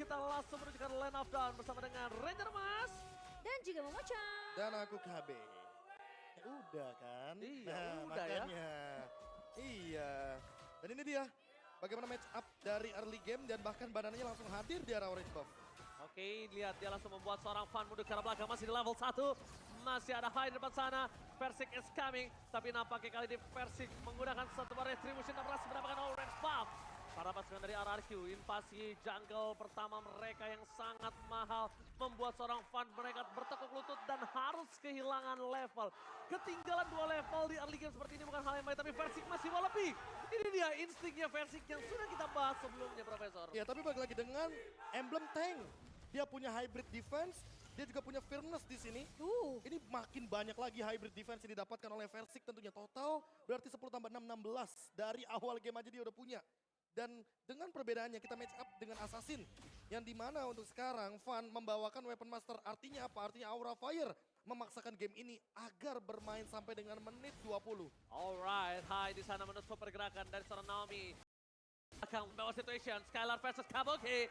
kita langsung menuju ke Land of Dawn bersama dengan Ranger Mas. Dan juga Momo-chan. Dan aku KB. Udah kan? Iya, nah, udah ya. makanya. Iya. Dan ini dia. Bagaimana match up dari early game dan bahkan badannya langsung hadir di arah orange buff. Oke, lihat dia langsung membuat seorang fan mundur ke arah belakang. Masih di level 1. Masih ada high di depan sana. Versik is coming. Tapi nampaknya kali ini Versik menggunakan satu bar retribution dan berhasil mendapatkan orange buff. Para pasukan dari RRQ, invasi jungle pertama mereka yang sangat mahal. Membuat seorang fan mereka bertekuk lutut dan harus kehilangan level. Ketinggalan 2 level di early game seperti ini bukan hal yang baik. Tapi Versik masih mau lebih. Ini dia instingnya Versik yang sudah kita bahas sebelumnya, Profesor. Ya, tapi balik lagi dengan emblem tank. Dia punya hybrid defense, dia juga punya firmness di sini. Ini makin banyak lagi hybrid defense yang didapatkan oleh Versik tentunya. Total berarti 10 tambah 6, 16. Dari awal game aja dia udah punya. Dan dengan perbedaannya kita match up dengan Assassin. Yang dimana untuk sekarang Fan membawakan Weapon Master. Artinya apa? Artinya Aura Fire memaksakan game ini agar bermain sampai dengan menit 20. Alright, Hai di sana menutup pergerakan dari seorang Naomi. Belakang bawah situation, Skylar versus Kabuki.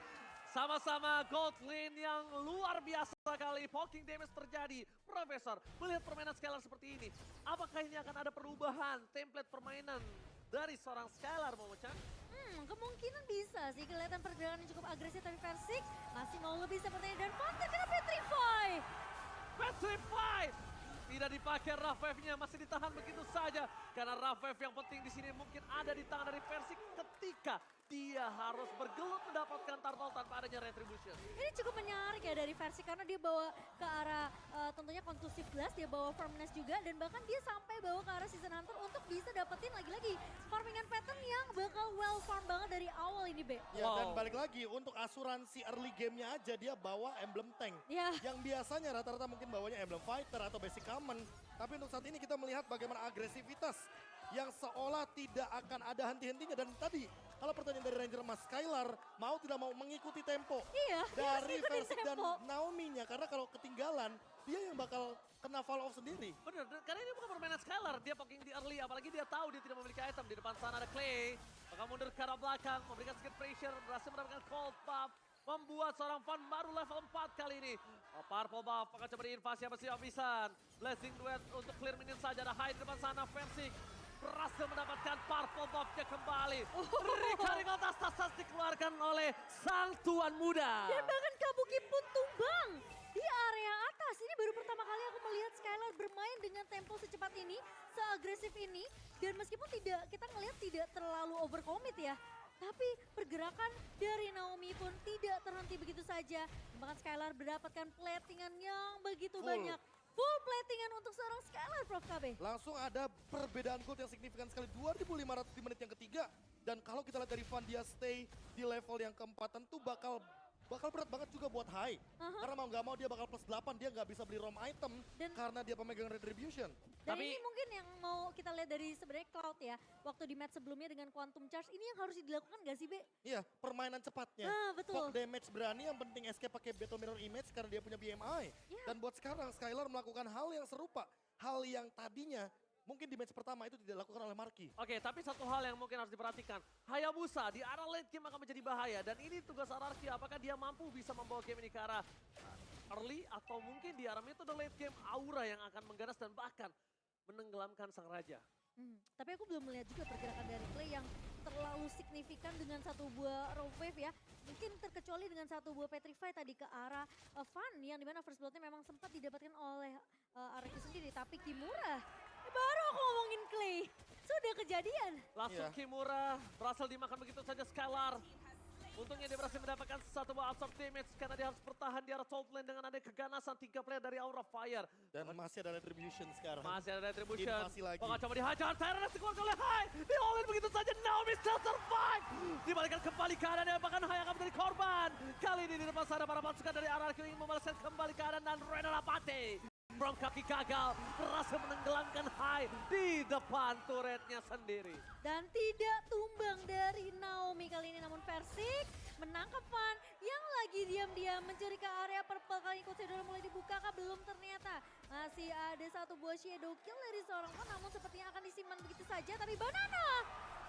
Sama-sama gold lane yang luar biasa kali. Poking damage terjadi. Profesor, melihat permainan Skylar seperti ini, apakah ini akan ada perubahan template permainan dari seorang Skylar, Momo-chan? Kemungkinan bisa sih, kelihatan pergerakan yang cukup agresif, tapi Versik masih mau lebih sepertinya. Dan Panther kena Petrify. Petrify! Tidak dipakai Rafeve-nya, masih ditahan begitu saja. Karena Rafeve yang penting di sini mungkin ada di tangan dari Versik ketika dia harus bergelut mendapatkan turtle tanpa adanya retribution. Ini cukup menarik ya dari Versik karena dia bawa ke arah tentunya Conclusive Blast, dia bawa Firmness juga, dan bahkan dia sampai bawa ke arah Season Hunter untuk bisa dapetin lagi-lagi farmingan pattern yang bakal well farm banget dari awal ini, Be. Ya, dan balik lagi untuk asuransi early game-nya aja dia bawa emblem tank. Ya. Yang biasanya rata-rata mungkin bawanya emblem fighter atau basic common. Tapi untuk saat ini kita melihat bagaimana agresivitas yang seolah tidak akan ada henti-hentinya. Dan tadi kalau pertanyaan dari Ranger Mas, Skylar mau tidak mau mengikuti tempo Iya, dari ikutin Versik dan tempo. Naomi-nya. Karena kalau ketinggalan dia yang bakal kena fall off sendiri. Bener, karena ini bukan permainan Skylar. Dia poking di early, apalagi dia tahu dia tidak memiliki item. Di depan sana ada Clay. Maka mundur ke arah belakang, memberikan sedikit pressure, berhasil mendapatkan cold buff. Membuat seorang fan baru level 4 kali ini. Purple buff akan coba diinvasi habis-habisan. Blessing duet untuk clear minion saja. Ada high di depan sana, Versik berhasil mendapatkan purple buff-nya kembali. Recurring tas dikeluarkan oleh sang tuan muda. Dan bahkan Kabuki pun tumbang di area atas. Ini baru pertama kali aku melihat Skylar bermain dengan tempo secepat ini, seagresif ini. Dan meskipun kita ngelihat tidak terlalu overcommit ya. Tapi pergerakan dari Naomi pun tidak terhenti begitu saja. Bahkan Skylar mendapatkan platingan yang begitu banyak. Full platingan untuk seorang Skylar, Prof. KB. Langsung ada perbedaan gold yang signifikan sekali. 2.500 di menit yang ketiga. Dan kalau kita lihat dari Van dia stay di level yang keempat tentu bakal berat banget juga buat high. Karena mau nggak mau dia bakal plus 8, dia nggak bisa beli rom item karena dia pemegang retribution. Dan ini mungkin yang mau kita lihat dari sebenarnya Cloud ya. Waktu di match sebelumnya dengan Quantum Charge, ini yang harus dilakukan nggak sih, Be? Iya, permainan cepatnya. Betul. Fog damage berani, yang penting escape pakai Battle Mirror Image karena dia punya BMI. Dan buat sekarang Skylar melakukan hal yang serupa. Hal yang tadinya mungkin di match pertama itu tidak dilakukan oleh Marky. Oke, tapi satu hal yang mungkin harus diperhatikan. Hayabusa di arah late game akan menjadi bahaya. Dan ini tugas RRQ, apakah dia mampu bisa membawa game ini ke arah early atau mungkin di arah metode late game Aura yang akan mengganas dan bahkan menenggelamkan sang raja. Tapi aku belum melihat juga pergerakan dari Clay yang terlalu signifikan dengan satu buah Rogue Wave ya. Mungkin terkecuali dengan satu buah Petrify tadi ke arah Van yang dimana first blood-nya memang sempat didapatkan oleh RRQ sendiri. Tapi Kimura, baru aku ngomongin Clay, sudah kejadian. Langsung Kimura berhasil dimakan begitu saja Skylar. Untungnya dia berhasil mendapatkan satu buah absorb damage karena dia harus bertahan di arah top lane dengan ada keganasan 3 player dari Aura Fire. Dan masih ada retribution sekarang. Masih ada retribution. Invasi lagi. Bakal coba dihajar, Tyrannus dikeluarkan oleh Hai. Di all-in begitu saja, Naomi still survive. Dibalikan kembali keadaannya, bahkan Hai akan menjadi korban. Kali ini di depan sana para pasukan dari RRQ ingin membalaskan kembali keadaan dan Rena Rapate. From kaki gagal, berhasil menenggelamkan Hai di depan turretnya sendiri. Dan tidak tumbang dari Naomi kali ini, namun Versik menangkap Van yang lagi diam-diam mencuri ke area purple. Kali ini sudah mulai dibuka kah? Belum ternyata. Masih ada satu buah shadow kill dari seorang Van, namun sepertinya akan disimpan begitu saja. Tapi Banana,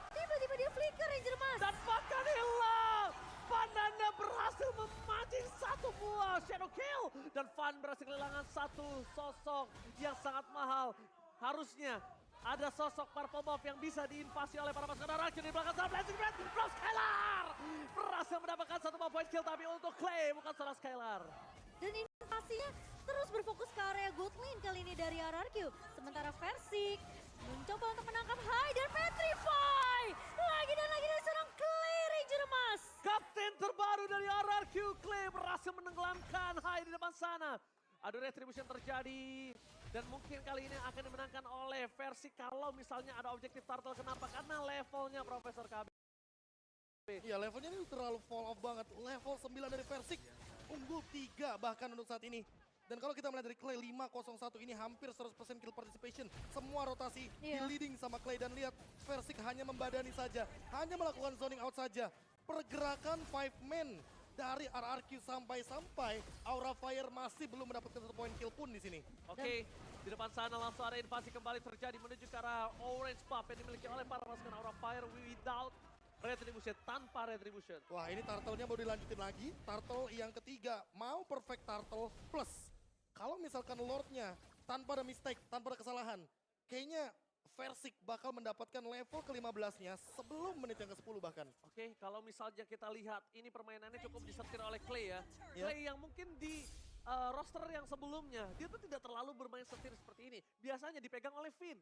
tiba-tiba dia flicker Ranger Mas. Dan bahkan hilang. Banana berhasil Shadow Kill. Dan Fan berhasil kehilangan satu sosok yang sangat mahal. Harusnya ada sosok Purple Buff yang bisa diinvasi oleh para pasukan Araki di belakang sana. Blazing Red from Skylar. Berhasil mendapatkan satu point kill tapi untuk Clay bukan seorang Skylar. Dan invasinya terus berfokus ke area gold lane kali ini dari RRQ. Sementara Versik mencoba untuk menangkap Hai dan Petrify. Lagi dan lagi dari seorang Clay Ranger emas. Kapten terbaru dari RRQ, Clay berhasil menenggelamkan Hai di depan sana. Ada retribution terjadi. Dan mungkin kali ini akan dimenangkan oleh Versik kalau misalnya ada objektif turtle. Kenapa? Karena levelnya Profesor KB. Iya, levelnya ini terlalu fall off banget. Level 9 dari Versik, unggul 3 bahkan untuk saat ini. Dan kalau kita melihat dari Clay 501 ini hampir 100% kill participation. Semua rotasi di leading sama Clay dan lihat Versik hanya membadani saja. Hanya melakukan zoning out saja. Pergerakan 5 man dari RRQ sampai Aura Fire masih belum mendapatkan satu poin kill pun di sini. Oke, di depan sana langsung ada invasi kembali terjadi menuju ke arah Orange Buff yang dimiliki oleh para pasukan Aura Fire without retribution, tanpa retribution. Wah, ini turtle-nya mau dilanjutin lagi. Turtle yang ketiga, mau perfect turtle plus. Kalau misalkan Lord-nya tanpa ada mistake, tanpa ada kesalahan, kayaknya Versik bakal mendapatkan level ke-15-nya sebelum menit yang ke-10 bahkan. Oke, kalau misalnya kita lihat ini permainannya cukup disetir oleh Clay ya. Clay yang mungkin di roster yang sebelumnya, dia tuh tidak terlalu bermain setir seperti ini. Biasanya dipegang oleh Finn.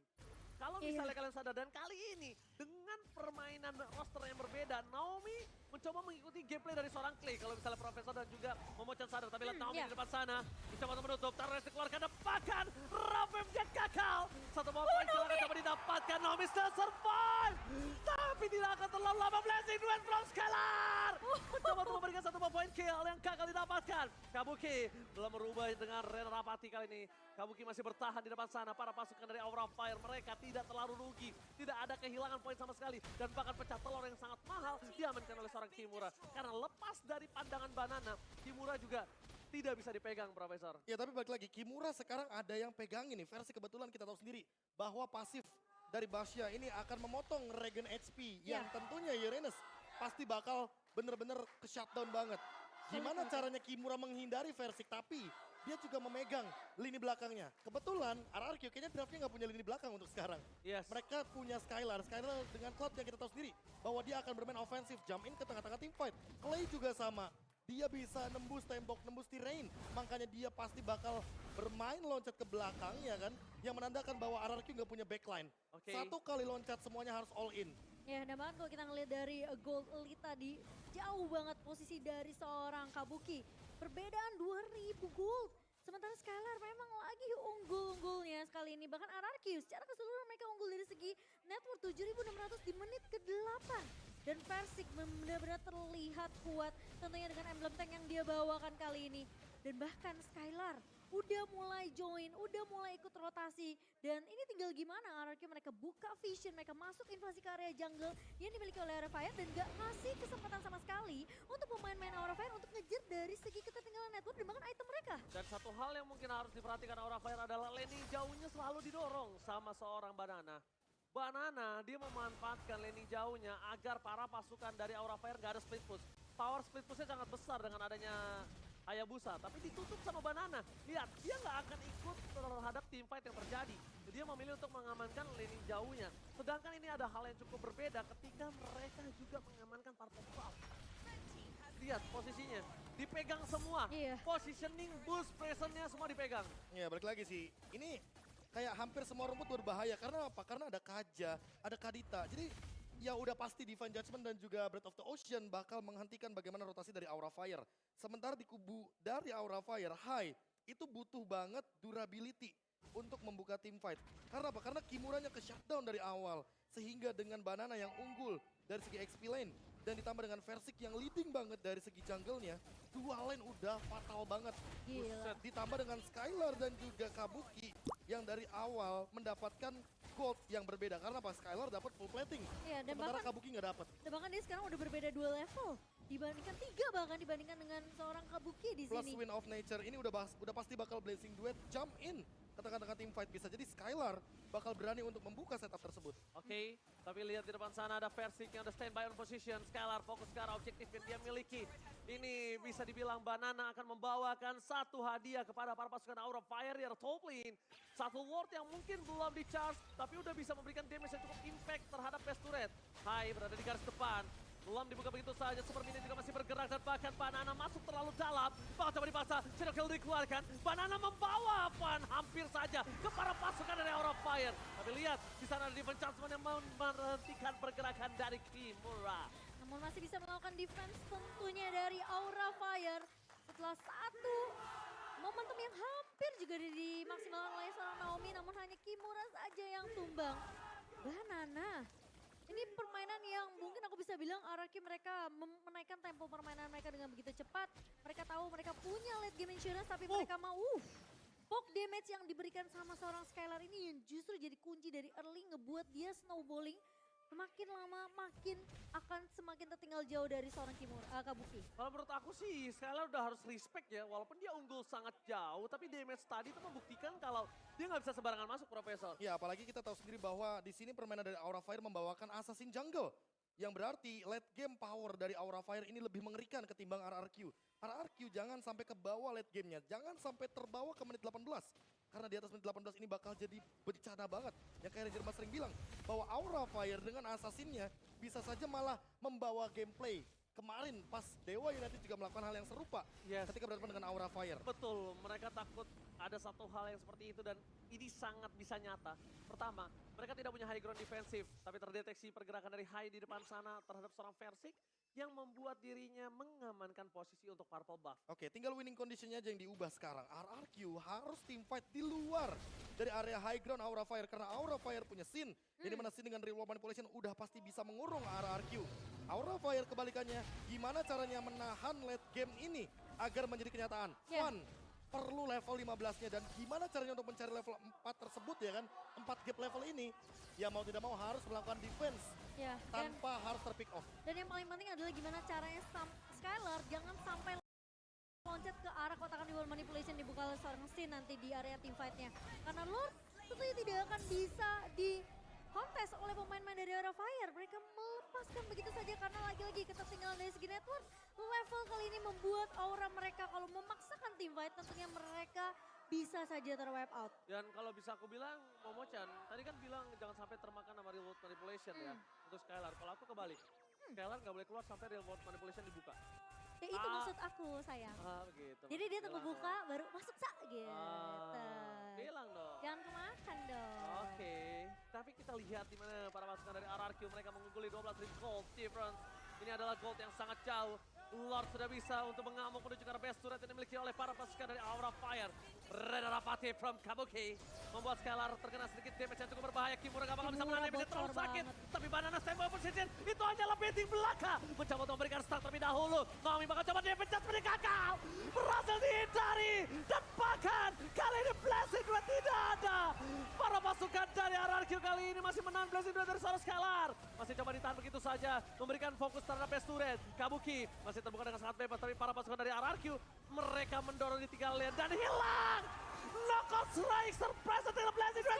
Kalau misalnya kalian sadar, dan kali ini dengan permainan roster yang berbeda, Naomi mencoba mengikuti gameplay dari seorang Clay. Kalau misalnya Profesor dan juga Momochan sadar, tapi lihat Naomi di depan sana, mencoba untuk menutup, Tarles dikeluarkan, dapatkan, Ravemnya gagal. Satu poin silakan coba didapatkan, Naomi still survive. Tapi tidak akan terlalu lama, Blazing Duet from Skylar. Mencoba untuk memberikan satu poin kill yang gagal didapatkan. Kabuki belum merubah dengan Ren Rapati kali ini. Kabuki masih bertahan di depan sana, para pasukan dari Aura Fire mereka tidak terlalu rugi, tidak ada kehilangan poin sama sekali, dan bahkan pecah telur yang sangat mahal diamankan oleh seorang Kimura. Karena lepas dari pandangan Banana, Kimura juga tidak bisa dipegang, Profesor. Ya tapi balik lagi, Kimura sekarang ada yang pegang ini. Versi kebetulan kita tahu sendiri bahwa pasif dari Basya ini akan memotong regen HP yang tentunya Uranus pasti bakal bener-bener ke shutdown banget. Gimana caranya Kimura menghindari Versik tapi dia juga memegang lini belakangnya. Kebetulan RRQ kayaknya draftnya nggak punya lini belakang untuk sekarang. Mereka punya Skylar. Skylar dengan Cloud yang kita tahu sendiri bahwa dia akan bermain ofensif, jump in ke tengah-tengah teamfight. Clay juga sama. Dia bisa nembus tembok, nembus terrain. Makanya dia pasti bakal bermain loncat ke belakang ya kan. Yang menandakan bahwa RRQ nggak punya backline. Satu kali loncat semuanya harus all in. Ya, dan bahkan kalau kita ngeliat dari Gold Elite tadi, jauh banget posisi dari seorang Kabuki. Perbedaan 2000 gold. Sementara Skylar memang lagi unggul-unggulnya sekali ini. Bahkan RRQ secara keseluruhan mereka unggul dari segi network 7.600 di menit ke-8. Dan Versik benar-benar terlihat kuat tentunya dengan emblem tank yang dia bawakan kali ini. Dan bahkan Skylar udah mulai join, udah mulai ikut rotasi. Dan ini tinggal gimana RRQ mereka buka vision, mereka masuk invasi ke area jungle yang dimiliki oleh Aura Fire dan gak ngasih kesempatan sama sekali untuk pemain-pemain Aura Fire untuk ngejar dari segi ketertinggalan network dan bahkan item mereka. Dan satu hal yang mungkin harus diperhatikan Aura Fire adalah laning jauhnya selalu didorong sama seorang Banana. Banana dia memanfaatkan laning jauhnya agar para pasukan dari Aura Fire gak ada split push. Power split pushnya sangat besar dengan adanya Hayabusa, tapi ditutup sama Banana. Lihat, dia nggak akan ikut terhadap teamfight yang terjadi. Dia memilih untuk mengamankan laning jauhnya. Sedangkan ini ada hal yang cukup berbeda ketika mereka juga mengamankan Purple Buff. Lihat posisinya, dipegang semua. Positioning, boost, presence-nya semua dipegang. Ya balik lagi sih, ini kayak hampir semua rumput berbahaya. Karena apa? Karena ada Kaja, ada Kadita. Jadi ya udah pasti Divine Judgment dan juga Breath of the Ocean bakal menghentikan bagaimana rotasi dari Aura Fire. Sementara di kubu dari Aura Fire, Hai itu butuh banget durability untuk membuka team fight. Karena apa? Karena Kimuranya ke shutdown dari awal. Sehingga dengan Banana yang unggul dari segi XP lane dan ditambah dengan Versik yang leading banget dari segi jungle-nya, dua lane udah fatal banget. Buset, ditambah dengan Skylar dan juga Kabuki yang dari awal mendapatkan gold yang berbeda. Karena apa? Skylar dapat full plating, sementara Kabuki nggak dapat. Dan bahkan dia sekarang udah berbeda 2 level. Dibandingkan 3 bahkan dibandingkan dengan seorang Kabuki di Plus sini. Wind of Nature ini udah pasti bakal Blazing Duet jump in ke tengah-tengah tim fight. Bisa jadi Skylar bakal berani untuk membuka setup tersebut. Oke, tapi lihat di depan sana ada Versik yang udah standby on position. Skylar fokus ke arah objektif yang dia miliki. Ini bisa dibilang Banana akan membawakan satu hadiah kepada para pasukan Aura Fire di top lane. Satu ward yang mungkin belum di-charge, tapi udah bisa memberikan damage yang cukup impact terhadap best turret. Hai berada di garis depan. Belum dibuka begitu saja, Super Minion juga masih bergerak dan bahkan Banana masuk terlalu dalam. Bakal coba dipaksa, Shadow Kill dikeluarkan. Banana membawa Van hampir saja ke para pasukan dari Aura Fire. Tapi lihat, di sana ada defense Chance yang menghentikan pergerakan dari Kimura. Namun masih bisa melakukan defense tentunya dari Aura Fire. Setelah satu momentum yang hampir juga dimaksimalkan oleh seorang Naomi, namun hanya Kimura saja yang tumbang. Banana. Ini permainan yang mungkin aku bisa bilang RRQ mereka menaikkan tempo permainan mereka dengan begitu cepat. Mereka tahu mereka punya late game insurance tapi mereka mau poke damage yang diberikan sama seorang Skylar ini yang justru jadi kunci dari early ngebuat dia snowballing. Makin lama makin akan semakin tertinggal jauh dari seorang Kabuki. Kalau menurut aku sih Skylar udah harus respect ya, walaupun dia unggul sangat jauh, tapi damage tadi itu membuktikan kalau dia nggak bisa sembarangan masuk, Profesor. Ya, apalagi kita tahu sendiri bahwa di sini permainan dari Aura Fire membawakan Assassin Jungle. Yang berarti late game power dari Aura Fire ini lebih mengerikan ketimbang RRQ. RRQ jangan sampai ke bawah late gamenya, jangan sampai terbawa ke menit 18. Karena di atas menit 18 ini bakal jadi bencana banget. Yang kayak Ranger Mas sering bilang, bahwa Aura Fire dengan Assassinnya bisa saja malah membawa gameplay. Kemarin pas Dewa United juga melakukan hal yang serupa ketika berhadapan dengan Aura Fire. Betul, mereka takut ada satu hal yang seperti itu dan ini sangat bisa nyata. Pertama, mereka tidak punya high ground defensif, tapi terdeteksi pergerakan dari Hai di depan sana terhadap seorang Versik yang membuat dirinya mengamankan posisi untuk purple buff. Oke, tinggal winning conditionnya aja yang diubah sekarang. RRQ harus team fight di luar dari area high ground Aura Fire. Karena Aura Fire punya Sin. Jadi mana Sin dengan real world manipulation udah pasti bisa mengurung RRQ. Aura Fire kebalikannya, gimana caranya menahan late game ini agar menjadi kenyataan. One, perlu level 15-nya dan gimana caranya untuk mencari level 4 tersebut ya kan. 4 gap level ini, ya mau tidak mau harus melakukan defense. Ya, tanpa harus terpick off. Dan yang paling penting adalah gimana caranya Skylar jangan sampai loncat ke arah kotakan di wall manipulation dibuka oleh seorang Sin nanti di area team fight-nya. Karena Lord tentunya tidak akan bisa di kontes oleh pemain-pemain dari Aura Fire. Mereka melepaskan begitu saja karena lagi-lagi ketertinggalan dari segi network. Level kali ini membuat Aura mereka kalau memaksakan team fight tentunya mereka bisa saja terwipe out. Dan kalau bisa aku bilang, Momo-chan, tadi kan bilang jangan sampai termakan sama real world manipulation ya untuk Skylar. Kalau aku kebalik, Skylar nggak boleh keluar sampai real world manipulation dibuka. Ya itu maksud aku sayang. Begitu. Jadi dia tunggu buka baru masuk gitu. Bilang dong. Jangan kemakan dong. Oke, tapi kita lihat di mana para pasukan dari RRQ mereka mengungguli 12.000 gold difference. Ini adalah gold yang sangat jauh. Lord sudah bisa untuk mengamuk menuju ke arah best turret yang dimiliki oleh para pasukan dari Aura Fire. Red Rapati from Kabuki membuat Skylar terkena sedikit damage yang cukup berbahaya. Kimura gak bakal bisa menahan damage terlalu sakit. Tapi Banana standby position, itu hanyalah baiting belaka. Mencoba untuk memberikan start terlebih dahulu. Naomi bakal coba damage seperti gagal. Berhasil dihindari. Dan bahkan kali ini blessing dua tidak ada. Para pasukan dari RRQ kali ini masih menahan blessing dua dari seorang Skylar. Masih coba ditahan begitu saja. Memberikan fokus terhadap best turret. Kabuki masih terbuka dengan sangat bebas. Tapi para pasukan dari RRQ mereka mendorong di 3 lane dan hilang. Knockout strike surprise dengan blessing dua.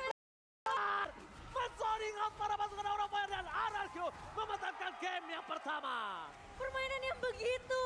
Men-zoning out para pasukan Aura Fire dan RRQ memenangkan game yang pertama. Permainan yang begitu